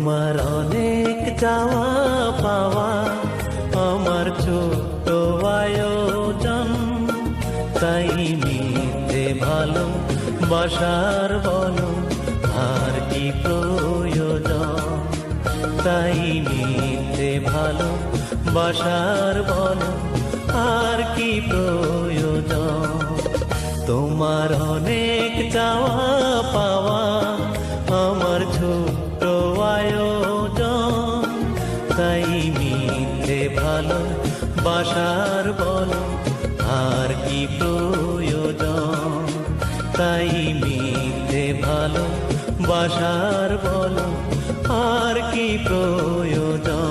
তোমার অনেক চাওয়া পাওয়া আমার ছোট্ট আয়োজন, তাই মিথ্যে ভালো বাসার বলো আর কি প্রয়োজন, তাই মিথ্যে ভালো বাসার বলো আর কি প্রয়োজন। তোমার অনেক চাওয়া পাওয়া আমার ছোট্ট আয়োজন, তাই মিথ্যে ভালো বাসার বলো আর কি প্রয়োজন, তাই মিথ্যে ভালো বাসার বলো আর কি প্রয়োজন।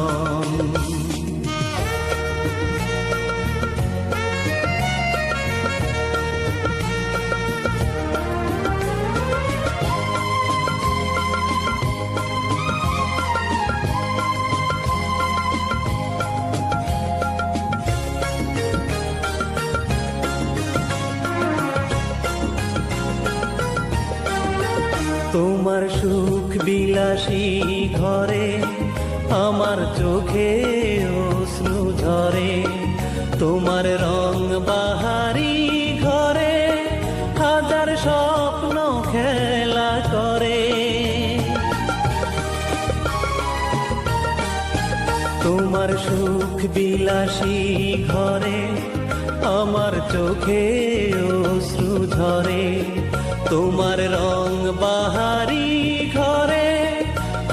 তোমার সুখ বিলাসী ঘরে আমার চোখে অশ্রু ঝরে, তোমার রং বাহারি ঘরে হাজার স্বপ্ন খেলা করে। তোমার সুখ বিলাসী ঘরে আমার চোখে অশ্রু ঝরে, তোমার রং বাহারি ঘরে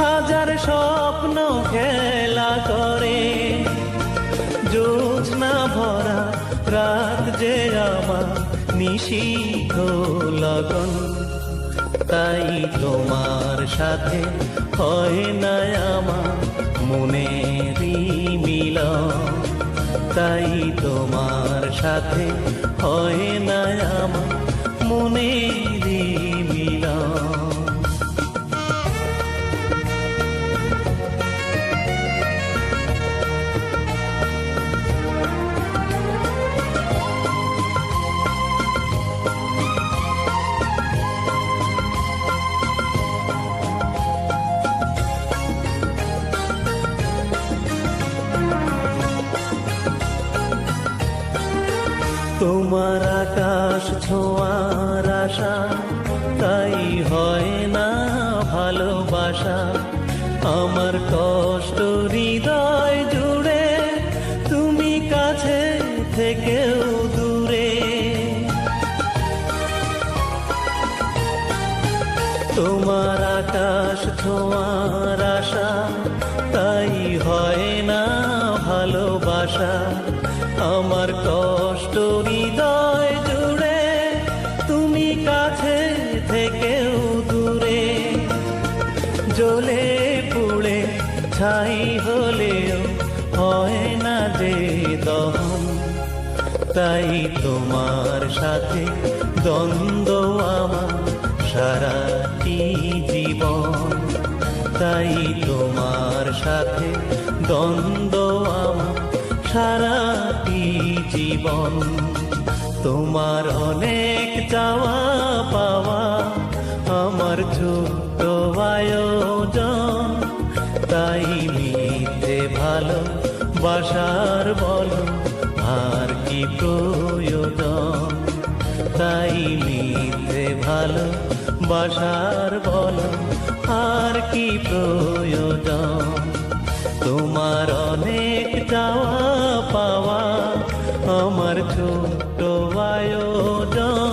হাজার স্বপ্ন খেলা করে। জ্যোৎস্না ভরা রাত যে আমার নিশীথ লগন, তাই তোমার সাথে হয় না আমার মনেরই মিলন, তাই তোমার সাথে হয় না আমার মনেরই মিলন। তোমার আকাশ ছোঁয়ার আশা, তাই হয় না ভালোবাসা। আমার কষ্ট হৃদয় জুড়ে, তুমি কাছে থেকেও দূরে। তোমার আকাশ ছোঁয়ার আশা, তাই হয় না ভালোবাসা। আমার কষ্ট হৃদয় জুড়ে, তুমি কাছে থেকেও দূরে। জ্বলে পুড়ে ছাই হলেও হয় না যে দহন, তাই তোমার সাথে দ্বন্দ্ব আমার সারাটি জীবন, তাই তোমার সাথে দ্বন্দ্ব আমার সারাটি জীবন। তোমার অনেক চাওয়া পাওয়া আমার ছোট্ট আয়োজন, তাই মিথ্যে ভালো বাসার বলো আর কি প্রয়োজন, তাই মিথ্যে ভালো বাসার বলো আর কি প্রয়োজন। তোমার অনেক চাওয়া পাওয়া আমার ছোট্ট আয়োজন।